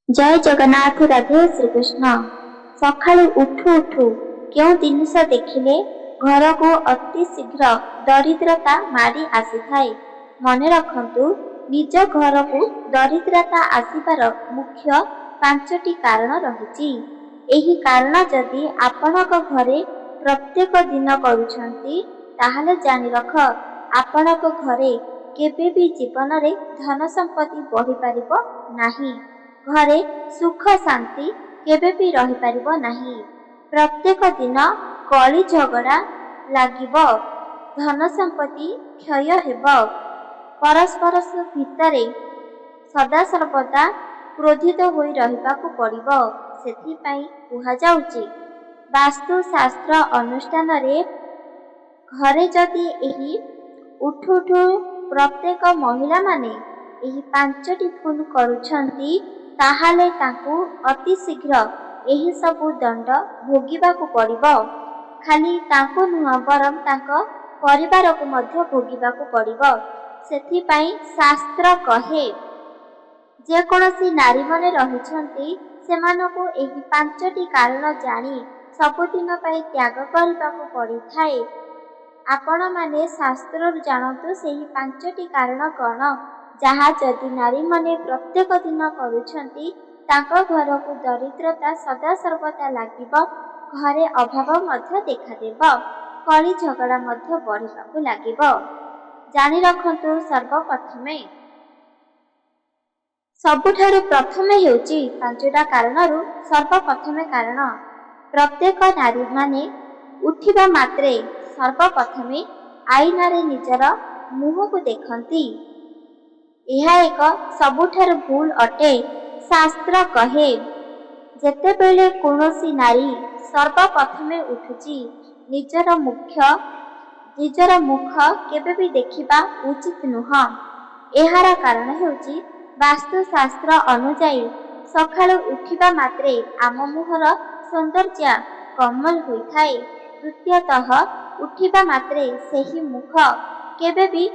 जय जगन्नाथ राधे श्रीकृष्ण। सकाळु उठु उठु केउ जिनिष देखिले घर को अति शीघ्र दरिद्रता मारी आसी थाए। मने रखंतु निज घर को दरिद्रता आसीबार मुख्य 5टी कारण रहिछि। एही कारण जदि आपणक घरे प्रत्येक दिन करूछंती ताहाले जानि रख आपणक घरे केबे भी जीवन रे धन संपत्ति बढ़ी पारिबो नाही। घरे सुख शांति केबे भी रही पारिबो नाही। प्रत्येक दिन कली झगड़ा लागिबो, धन संपत्ति क्षय हेबो, परस्पर भितरे सदा सर्वदा क्रोधित होई रहिबाकू पड़िबो। सेथिपाई कुहा जाउची वास्तु शास्त्र अनुष्ठान रे घरे जदि एही उठु उठु प्रत्येक महिला माने एही 5टी भूल करूछंती ताहाले तांकू अति शीघ्र एही सबु दंड भोगिबाकू पड़िबो। खाली तांकू नुह बरम तांको परिवार को मध्य भोगिबाकू पड़िबो। सेथिपाई शास्त्र कहे जे कोनोसी नारी माने रहिछंती सेमानकू एही 5टी कारण जानी सबुदिन पाई त्याग करिबाकू पड़िथाए। आपण माने शास्त्र जानतु सेही 5टी कारण कौन जहा जदि नारी माने प्रत्येक दिन करूछंती तांको घर को दरिद्रता सदा सर्वदा लागिबो, घरे अभाव मध्य देखा देबो, कली झगड़ा मध्य बढ़िबाकू लागिबो। जानि रखंतु सर्वप्रथमे सबुठारु प्रथमे हेउची 5टा कारणरू सर्वप्रथमे कारण प्रत्येक नारी माने उठिबा मात्रे सर्वप्रथमे आईना रे निजर मुह को देखंती। यह एक सबुठार भूल अटे। शास्त्र कहे जेतेबेले कोनोसी नारी सर्वप्रथमे उठुची निजर मुख केबे भी देखिबा उचित नुह। एहार कारण हेउची वास्तु शास्त्र अनुसार सकाळु उठिबा मात्रे आम मुहर सौंदर्य कमल होइथाए। द्वितीयतः उठिबा मात्रे सेही मुख केबे भी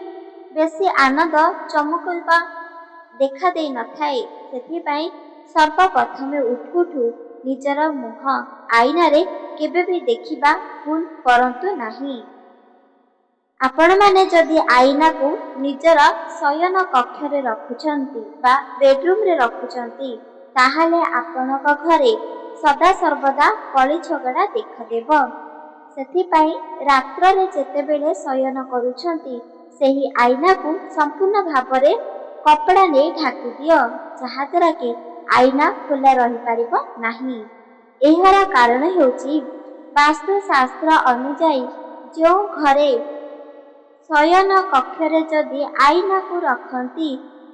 बेसी आनंद चमकवा देखा दे न थाए। सेथिपाई सर्वप्रथमे उठुठु निजर मुह आईना रे केबे भी देखिबा भूल करंतु नाही। आपण माने जदि आईना को निजर शयन कक्ष रे रखुछंती बा बेडरूम रे रखुछंती ताहाले आपणक घरे सदा सर्वदा कली झगड़ा देखा देबो। सेथिपाई रात्र रे जेतेबेले शयन करूछंती सेही आईना को संपूर्ण भावरे कपड़ा ने ढाकी दियो जहा द्वारा कि आईना खुला रही पारिबो नाही। एहार कारण हेउची वास्तु शास्त्र अनुसार जो घरे शयन कक्ष रे जदि आईना को रखंती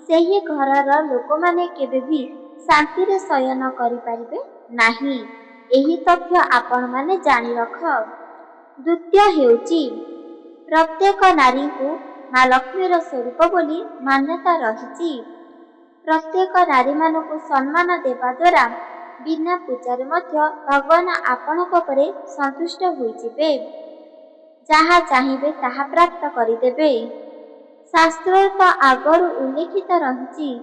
सेही घरर लोक माने केबे भी शांति रे शयन करि पारिबे नाही। एही तथ्य आपण माने जानि रख। द्वितीय हेउची प्रत्येक नारी को माँ लक्ष्मीर स्वरूप बोली मान्यता रही। प्रत्येक नारी मानक सम्मान देवा द्वारा बिना पूजार मध्य भगवान आपणक परे संतुष्ट होइजिबे, जहा चाहिए ताहा प्राप्त करिदेबे। शास्त्र तो आगरु उल्लेखित रही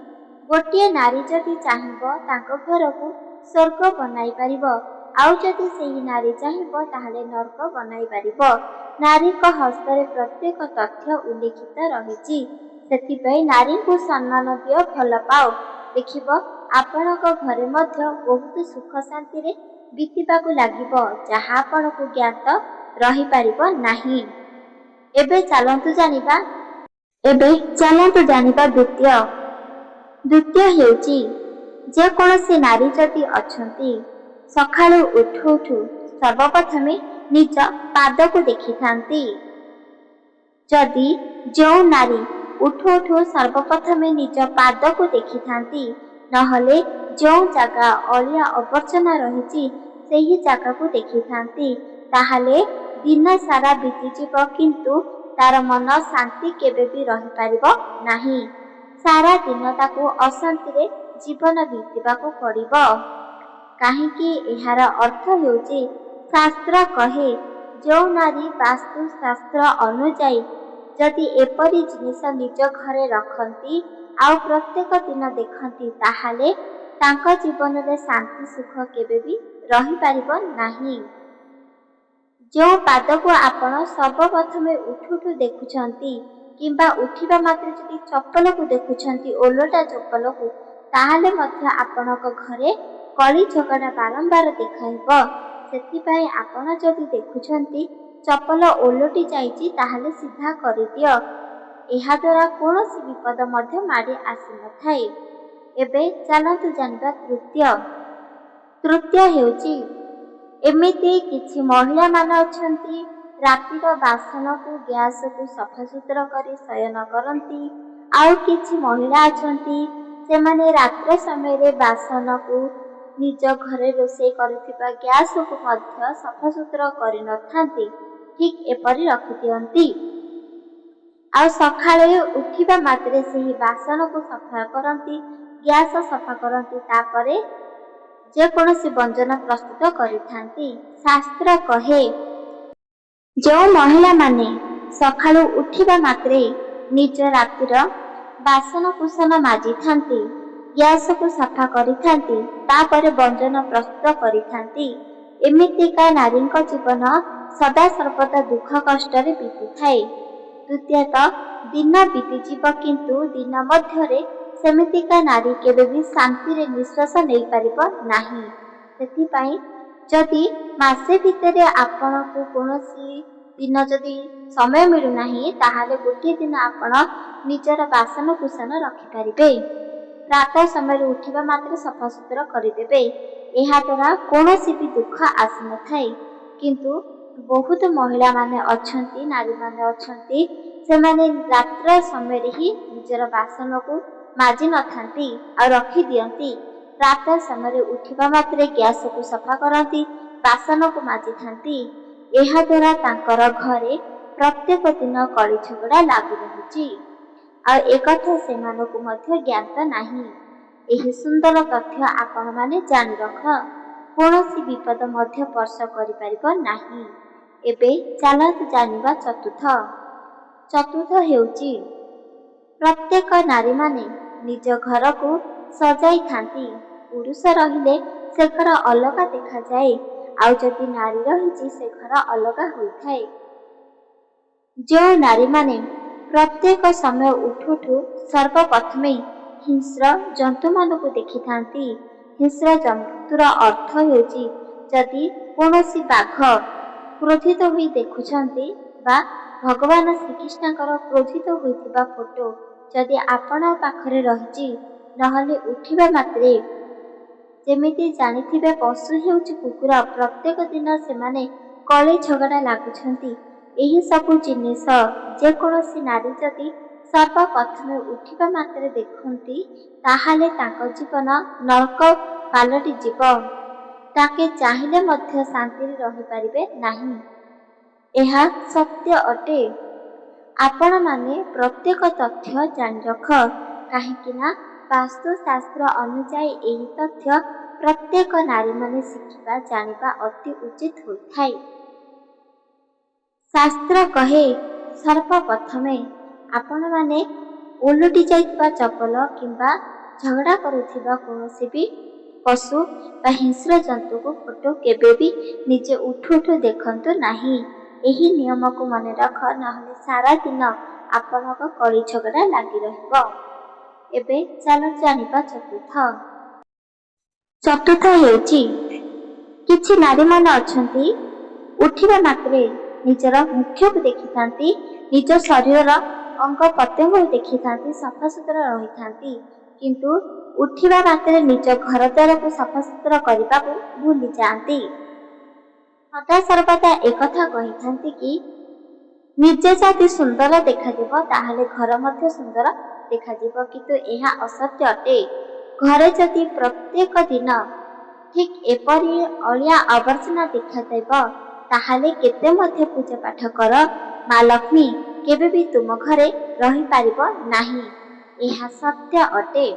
गोटे नारी जदि चाहिबो तांको घर को स्वर्ग बनाई पारिबो, आउ जदि सेही नारी चाहिबो ताहाले नरक बनाई पारिबो। नारी को हस्ତରେ प्रत्येक तथ्य उल्लेखित रही। सेथिपाई नारी को सम्मान दियो, भल पाओ, देखिबो आपणक घरे मध्य बहुत सुख शांति रे बीतिबाकू लागिबो जहा आपणकू ज्ञात रही पारिबो नाही। एबे चलंतु जानिबा द्वितीय हेउची जे कोनोसी नारी जदि अछंती सकाळु उठु उठु सर्वप्रथमे निज पाद को देखि थांती। जदि जो नारी उठु उठु सर्वप्रथमे निज पाद को देखि थांती नहले जो जगह अलिया अवर्जना रही सेही जगह को देखि थांती ताहाले दिन सारा बीतीजिब किंतु तार मन शांति केबे भी रही पारिबो नाही। सारा दिन ताकू अशांति रे जीवन बीतिबाकू पड़िबो। काहेकि एहार अर्थ हेउची शास्त्र कहे जो नारी वास्तु शास्त्र अनुसार जदि एपरी जिनिस निज घरे रखंती आउ प्रत्येक दिन देखंती ताहाले ତାଙ୍କ ଜୀବନରେ ଶାନ୍ତି ସୁଖ କେବେ ବି ରହିପାରିବ ନାହିଁ। ଯେଉଁ ପାଦକୁ ଆପଣ ସର୍ବପ୍ରଥମେ ଉଠୁ ଦେଖୁଛନ୍ତି କିମ୍ବା ଉଠିବା ମାତ୍ରେ ଯଦି ଚପଲକୁ ଦେଖୁଛନ୍ତି, ଓଲଟା ଚପଲକୁ, ତାହେଲେ ମଧ୍ୟ ଆପଣଙ୍କ ଘରେ କଳି ଝଗଡ଼ା ବାରମ୍ବାର ଦେଖାହେବ। ସେଥିପାଇଁ ଆପଣ ଯଦି ଦେଖୁଛନ୍ତି ଚପଲ ଓଲଟି ଯାଇଛି, ତାହେଲେ ସିଧା କରିଦିଅ। ଏହାଦ୍ୱାରା କୌଣସି ବିପଦ ମଧ୍ୟ ମାଡ଼ି ଆସିନଥାଏ। ଏବେ ଚାଲନ୍ତୁ ଜାଣିବା ତୃତୀୟ ହେଉଛି, ଏମିତି କିଛି ମହିଳାମାନେ ଅଛନ୍ତି ରାତିର ବାସନକୁ ଗ୍ୟାସକୁ ସଫାସୁତୁରା କରି ଶୟନ କରନ୍ତି। ଆଉ କିଛି ମହିଳା ଅଛନ୍ତି ସେମାନେ ରାତ୍ର ସମୟରେ ବାସନକୁ ନିଜ ଘରେ ରୋଷେଇ କରୁଥିବା ଗ୍ୟାସକୁ ମଧ୍ୟ ସଫାସୁତୁରା କରିନଥାନ୍ତି, ଠିକ୍ ଏପରି ରଖିଦିଅନ୍ତି। ଆଉ ସକାଳେ ଉଠିବା ମାତ୍ରେ ସେହି ବାସନକୁ ସଫା କରନ୍ତି, ଗ୍ୟାସ ସଫା କରନ୍ତି, ତାପରେ ଯେକୌଣସି ବ୍ୟଞ୍ଜନ ପ୍ରସ୍ତୁତ କରିଥାନ୍ତି। ଶାସ୍ତ୍ର କହେ, ଯେଉଁ ମହିଳାମାନେ ସକାଳୁ ଉଠିବା ମାତ୍ରେ ନିଜ ରାତିର ବାସନକୁସନ ମାଜିଥାନ୍ତି, ଗ୍ୟାସକୁ ସଫା କରିଥାନ୍ତି, ତାପରେ ବ୍ୟଞ୍ଜନ ପ୍ରସ୍ତୁତ କରିଥାନ୍ତି, ଏମିତିକା ନାରୀଙ୍କ ଜୀବନ ସଦାସର୍ବଦା ଦୁଃଖ କଷ୍ଟରେ ବିତିଥାଏ। ଦ୍ୱିତୀୟତଃ ଦିନ ବିତିଯିବ, କିନ୍ତୁ ଦିନ ମଧ୍ୟରେ ସେମିତିକା ନାରୀ କେବେ ବି ଶାନ୍ତିରେ ନିଶ୍ୱାସ ନେଇପାରିବ ନାହିଁ। ସେଥିପାଇଁ ଯଦି ମାସେ ଭିତରେ ଆପଣଙ୍କୁ କୌଣସି ଦିନ ଯଦି ସମୟ ମିଳୁନାହିଁ, ତାହେଲେ ଗୋଟିଏ ଦିନ ଆପଣ ନିଜର ବାସନକୁସନ ରଖିପାରିବେ। ପ୍ରାତଃ ସମୟରେ ଉଠିବା ମାତ୍ରେ ସଫାସୁତୁରା କରିଦେବେ। ଏହାଦ୍ୱାରା କୌଣସି ବି ଦୁଃଖ ଆସିନଥାଏ। କିନ୍ତୁ ବହୁତ ମହିଳାମାନେ ଅଛନ୍ତି, ନାରୀମାନେ ଅଛନ୍ତି, ସେମାନେ ରାତ୍ର ସମୟରେ ହିଁ ନିଜର ବାସନକୁ ମାଜି ନଥାନ୍ତି ଆଉ ରଖିଦିଅନ୍ତି। ପ୍ରାତଃ ସମୟରେ ଉଠିବା ମାତ୍ରେ ଗ୍ୟାସକୁ ସଫା କରନ୍ତି, ବାସନକୁ ମାଜିଥାନ୍ତି। ଏହାଦ୍ୱାରା ତାଙ୍କର ଘରେ ପ୍ରତ୍ୟେକ ଦିନ କଳି ଝଗଡ଼ା ଲାଗି ରହୁଛି। ଆଉ ଏକଥା ସେମାନଙ୍କୁ ମଧ୍ୟ ଜ୍ଞାତ ନାହିଁ। ଏହି ସୁନ୍ଦର ତଥ୍ୟ ଆପଣମାନେ ଜାଣି ରଖ, କୌଣସି ବିପଦ ମଧ୍ୟ ସ୍ପର୍ଶ କରିପାରିବ ନାହିଁ। ଏବେ ଚାଲନ୍ତୁ ଜାଣିବା ଚତୁର୍ଥ ହେଉଛି, ପ୍ରତ୍ୟେକ ନାରୀମାନେ ନିଜ ଘରକୁ ସଜାଇଥାନ୍ତି। ପୁରୁଷ ରହିଲେ ସେ ଘର ଅଲଗା ଦେଖାଯାଏ, ଆଉ ଯଦି ନାରୀ ରହିଛି ସେ ଘର ଅଲଗା ହୋଇଥାଏ। ଯେଉଁ ନାରୀମାନେ ପ୍ରତ୍ୟେକ ସମୟ ଉଠୁ ସର୍ବପ୍ରଥମେ ହିଂସ୍ର ଜନ୍ତୁମାନଙ୍କୁ ଦେଖିଥାନ୍ତି। ହିଂସ୍ର ଜନ୍ତୁର ଅର୍ଥ ହେଉଛି, ଯଦି କୌଣସି ବାଘ କ୍ରୋଧିତ ହୋଇ ଦେଖୁଛନ୍ତି ବା ଭଗବାନ ଶ୍ରୀକୃଷ୍ଣଙ୍କର କ୍ରୋଧିତ ହୋଇଥିବା ଫଟୋ ଯଦି ଆପଣଙ୍କ ପାଖରେ ରହିଛି, ନହେଲେ ଉଠିବା ମାତ୍ରେ ଯେମିତି ଜାଣିଥିବେ ପଶୁ ହେଉଛି କୁକୁର, ପ୍ରତ୍ୟେକ ଦିନ ସେମାନେ କଳି ଝଗଡ଼ା ଲାଗୁଛନ୍ତି। ଏହି ସବୁ ଜିନିଷ ଯେକୌଣସି ନାରୀ ଯଦି ସର୍ବପ୍ରଥମେ ଉଠିବା ମାତ୍ରେ ଦେଖନ୍ତି, ତାହେଲେ ତାଙ୍କ ଜୀବନ ନରକ ପାଲଟିଯିବ। ତାକେ ଚାହିଁଲେ ମଧ୍ୟ ଶାନ୍ତିରେ ରହିପାରିବେ ନାହିଁ। ଏହା ସତ୍ୟ ଅଟେ। ଆପଣମାନେ ପ୍ରତ୍ୟେକ ତଥ୍ୟ ଜାଣି ରଖ, କାହିଁକିନା ବାସ୍ତୁଶାସ୍ତ୍ର ଅନୁଯାୟୀ ଏହି ତଥ୍ୟ ପ୍ରତ୍ୟେକ ନାରୀମାନେ ଶିଖିବା ଜାଣିବା ଅତି ଉଚିତ ହୋଇଥାଏ। ଶାସ୍ତ୍ର କହେ, ସର୍ବପ୍ରଥମେ ଆପଣମାନେ ଓଲଟି ଯାଇଥିବା ଚପଲ କିମ୍ବା ଝଗଡ଼ା କରୁଥିବା କୌଣସି ବି ପଶୁ ବା ହିଂସ୍ର ଜନ୍ତୁକୁ ଫଟୋ କେବେ ବି ନିଜେ ଉଠୁ ଦେଖନ୍ତୁ ନାହିଁ। ଏହି ନିୟମକୁ ମନେ ରଖ, ନହେଲେ ସାରା ଦିନ ଆପଣଙ୍କ କଳି ଝଗଡ଼ା ଲାଗି ରହିବ। ଏବେ ଚାଲ ଜାଣିବା ଚତୁର୍ଥ ହେଉଛି, କିଛି ନାରୀମାନେ ଅଛନ୍ତି ଉଠିବା ମାତ୍ରେ ନିଜର ମୁଖ୍ୟକୁ ଦେଖିଥାନ୍ତି, ନିଜ ଶରୀରର ଅଙ୍ଗ ପ୍ରତ୍ୟଙ୍ଗକୁ ଦେଖିଥାନ୍ତି, ସଫାସୁତୁରା ରହିଥାନ୍ତି, କିନ୍ତୁ ଉଠିବା ମାତ୍ରେ ନିଜ ଘର ଦ୍ୱାରକୁ ସଫାସୁତୁରା କରିବାକୁ ଭୁଲି ଯାଆନ୍ତି। ସଦାସର୍ବଦା ଏକଥା କହିଥାନ୍ତି କି ନିଜେ ଯଦି ସୁନ୍ଦର ଦେଖାଯିବ, ତାହେଲେ ଘର ମଧ୍ୟ ସୁନ୍ଦର ଦେଖାଯିବ, କିନ୍ତୁ ଏହା ଅସତ୍ୟ ଅଟେ। ଘରେ ଯଦି ପ୍ରତ୍ୟେକ ଦିନ ଠିକ୍ ଏପରି ଅଳିଆ ଆବର୍ଜନା ଦେଖାଯିବ, ତାହେଲେ କେତେ ମଧ୍ୟ ପୂଜା ପାଠ କର, ମା ଲକ୍ଷ୍ମୀ କେବେ ବି ତୁମ ଘରେ ରହିପାରିବ ନାହିଁ। ଏହା ସତ୍ୟ ଅଟେ।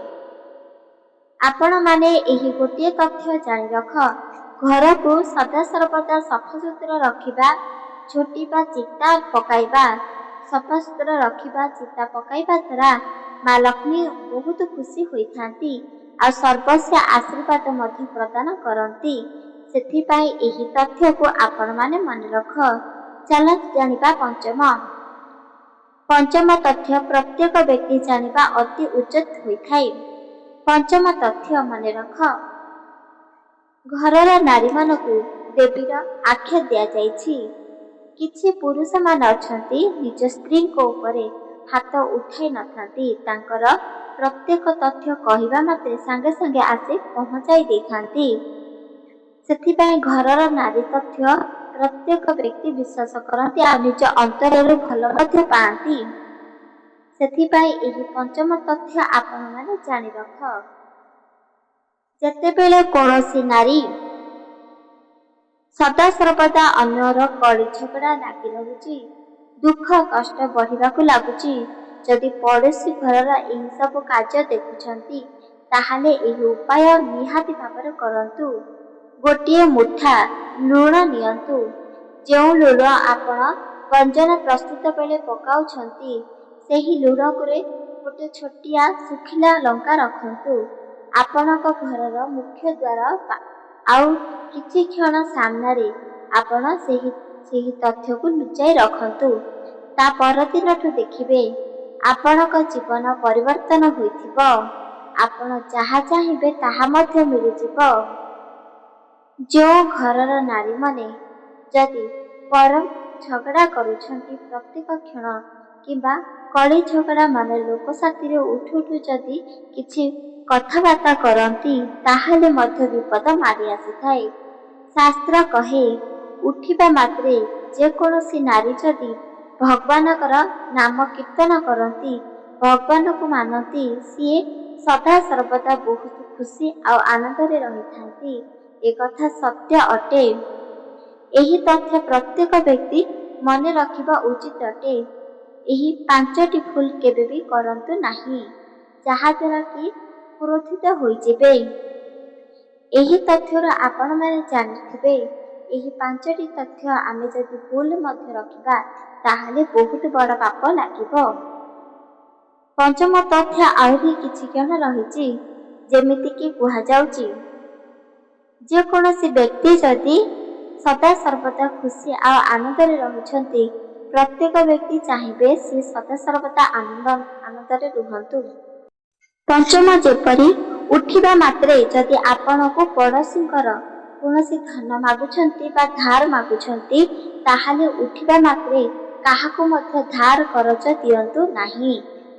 ଆପଣମାନେ ଏହି ଗୋଟିଏ ତଥ୍ୟ ଜାଣି ରଖ, ଘରକୁ ସଦାସର୍ବଦା ସଫାସୁତୁରା ରଖିବା, ଝୋଟି ବା ଚିତା ପକାଇବା, ସଫାସୁତୁରା ରଖିବା, ଚିତା ପକାଇବା ଦ୍ୱାରା ମା ଲକ୍ଷ୍ମୀ ବହୁତ ଖୁସି ହୋଇଥାନ୍ତି। ଆଉ ସର୍ବସ୍ୱ ଆଶୀର୍ବାଦ ମଧ୍ୟ ପ୍ରଦାନ କରନ୍ତି। ସେଥିପାଇଁ ଏହି ତଥ୍ୟକୁ ଆପଣମାନେ ମନେ ରଖ। ଚାଲନ୍ତୁ ଜାଣିବା ପଞ୍ଚମ ତଥ୍ୟ ପ୍ରତ୍ୟେକ ବ୍ୟକ୍ତି ଜାଣିବା ଅତି ଉଚିତ ହୋଇଥାଏ। ପଞ୍ଚମ ତଥ୍ୟ ମନେ ରଖ। ଘରର ନାରୀମାନଙ୍କୁ ଦେବୀର ଆଖ୍ୟା ଦିଆଯାଇଛି। କିଛି ପୁରୁଷମାନେ ଅଛନ୍ତି ନିଜ ସ୍ତ୍ରୀଙ୍କ ଉପରେ ହାତ ଉଠାଇ ନଥାନ୍ତି। ତାଙ୍କର ପ୍ରତ୍ୟେକ ତଥ୍ୟ କହିବା ମାତ୍ରେ ସାଙ୍ଗେ ସାଙ୍ଗେ ଆସି ପହଞ୍ଚାଇ ଦେଇଥାନ୍ତି। ସେଥିପାଇଁ ଘରର ନାରୀ ତଥ୍ୟ ପ୍ରତ୍ୟେକ ବ୍ୟକ୍ତି ବିଶ୍ୱାସ କରନ୍ତି ଆଉ ନିଜ ଅନ୍ତରରୁ ଭଲ ମଧ୍ୟ ପାଆନ୍ତି। ସେଥିପାଇଁ ଏହି ପଞ୍ଚମ ତଥ୍ୟ ଆପଣମାନେ ଜାଣି ରଖ। ଯେତେବେଳେ କୌଣସି ନାରୀ ସଦାସର୍ବଦା ଅନ୍ୟର କଳି ଝଗଡ଼ା ଲାଗି ରହୁଛି, ଦୁଃଖ କଷ୍ଟ ବଢ଼ିବାକୁ ଲାଗୁଛି, ଯଦି ପଡ଼ୋଶୀ ଘରର ଏହି ସବୁ କାର୍ଯ୍ୟ ଦେଖୁଛନ୍ତି, ତାହେଲେ ଏହି ଉପାୟ ନିହାତି ଭାବରେ କରନ୍ତୁ। ଗୋଟିଏ ମୁଠା ଲୁଣ ନିଅନ୍ତୁ। ଯେଉଁ ଲୁଣ ଆପଣ ବ୍ୟଞ୍ଜନ ପ୍ରସ୍ତୁତ ବେଳେ ପକାଉଛନ୍ତି, ସେହି ଲୁଣରେ ଗୋଟିଏ ଛୋଟିଆ ଶୁଖିଲା ଲଙ୍କା ରଖନ୍ତୁ। ଆପଣଙ୍କ ଘରର ମୁଖ୍ୟ ଦ୍ୱାର ଆଉ କିଛି କ୍ଷଣ ସାମ୍ନାରେ ଆପଣ ସେହି ତଥ୍ୟକୁ ଲୁଚାଇ ରଖନ୍ତୁ। ତା ପରଦିନଠୁ ଦେଖିବେ ଆପଣଙ୍କ ଜୀବନ ପରିବର୍ତ୍ତନ ହୋଇଥିବ। ଆପଣ ଯାହା ଚାହିଁବେ ତାହା ମଧ୍ୟ ମିଳିଯିବ। ଯେଉଁ ଘରର ନାରୀମାନେ ଯଦି ପରମ ଝଗଡ଼ା କରୁଛନ୍ତି ପ୍ରତ୍ୟେକ କ୍ଷଣ କିମ୍ବା କଳି ଝଗଡ଼ା ମାନେ ଲୋକ ସାଥିରେ ଉଠୁ ଯଦି କିଛି କଥାବାର୍ତ୍ତା କରନ୍ତି, ତାହେଲେ ମଧ୍ୟ ବିପଦ ମାଡ଼ି ଆସିଥାଏ। ଶାସ୍ତ୍ର କହେ, ଉଠିବା ମାତ୍ରେ ଯେକୌଣସି ନାରୀ ଯଦି ଭଗବାନଙ୍କର ନାମ କୀର୍ତ୍ତନ କରନ୍ତି, ଭଗବାନଙ୍କୁ ମାନନ୍ତି, ସିଏ ସଦାସର୍ବଦା ବହୁତ ଖୁସି ଆଉ ଆନନ୍ଦରେ ରହିଥାନ୍ତି। ଏକଥା ସତ୍ୟ ଅଟେ। ଏହି ତଥ୍ୟ ପ୍ରତ୍ୟେକ ବ୍ୟକ୍ତି ମନେ ରଖିବା ଉଚିତ ଅଟେ। ଏହି 5ଟି ଭୁଲ କେବେ ବି କରନ୍ତୁ ନାହିଁ, ଯାହାଦ୍ୱାରା କି କ୍ରୋଧିତ ହୋଇଯିବେ। ଏହି ତଥ୍ୟରୁ ଆପଣମାନେ ଜାଣିଥିବେ, ଏହି 5ଟି ତଥ୍ୟ ଆମେ ଯଦି ଭୁଲ ମଧ୍ୟ ରଖିବା, ତାହେଲେ ବହୁତ ବଡ଼ ପାପ ଲାଗିବ। ପଞ୍ଚମ ତଥ୍ୟ ଆହୁରି କିଛି କ୍ଷଣ ରହିଛି। ଯେମିତିକି କୁହାଯାଉଛି, ଯେକୌଣସି ବ୍ୟକ୍ତି ଯଦି ସଦାସର୍ବଦା ଖୁସି ଆଉ ଆନନ୍ଦରେ ରହୁଛନ୍ତି, ପ୍ରତ୍ୟେକ ବ୍ୟକ୍ତି ଚାହିଁବେ ସେ ସଦାସର୍ବଦା ଆନନ୍ଦରେ ରୁହନ୍ତୁ। ପଞ୍ଚମ, ଯେପରି ଉଠିବା ମାତ୍ରେ ଯଦି ଆପଣଙ୍କୁ ପଡ଼ୋଶୀଙ୍କର କୌଣସି ଧନ ମାଗୁଛନ୍ତି ବା ଧାର ମାଗୁଛନ୍ତି, ତାହେଲେ ଉଠିବା ମାତ୍ରେ କାହାକୁ ମଧ୍ୟ ଧାର କରଜ ଦିଅନ୍ତୁ ନାହିଁ।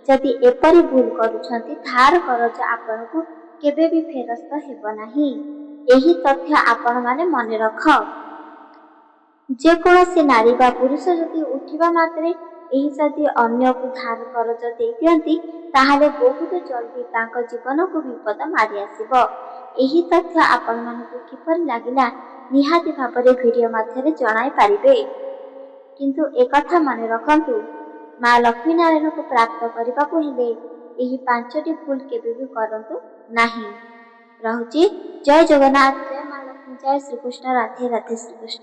ଯଦି ଏପରି ଭୁଲ କରୁଛନ୍ତି, ଧାର କରଜ ଆପଣଙ୍କୁ କେବେ ବି ଫେରସ୍ତ ହେବ ନାହିଁ। ଏହି ତଥ୍ୟ ଆପଣମାନେ ମନେ ରଖ। ଯେକୌଣସି ନାରୀ ବା ପୁରୁଷ ଯଦି ଉଠିବା ମାତ୍ରେ ଏହି ଯଦି ଅନ୍ୟକୁ ଧାର କରଜ ଦେଇ ଦିଅନ୍ତି, ତାହେଲେ ବହୁତ ଜଲ୍ଦି ତାଙ୍କ ଜୀବନକୁ ବିପଦ ମାଡ଼ି ଆସିବ। ଏହି ତଥ୍ୟ ଆପଣମାନଙ୍କୁ କିପରି ଲାଗିଲା ନିହାତି ଭାବରେ ଭିଡ଼ିଓ ମାଧ୍ୟମରେ ଜଣାଇ ପାରିବେ। କିନ୍ତୁ ଏକଥା ମନେ ରଖନ୍ତୁ, ମା ଲକ୍ଷ୍ମୀନାରାୟଣଙ୍କୁ ପ୍ରାପ୍ତ କରିବାକୁ ହେଲେ ଏହି 5ଟି ଭୁଲ କେବେ ବି କରନ୍ତୁ ନାହିଁ। ରହୁଛି। ଜୟ ଜଗନ୍ନାଥ, ଜୟ ମା ଲକ୍ଷ୍ମୀ, ଜୟ ଶ୍ରୀକୃଷ୍ଣ, ରାଧେ ରାଧେ ଶ୍ରୀକୃଷ୍ଣ।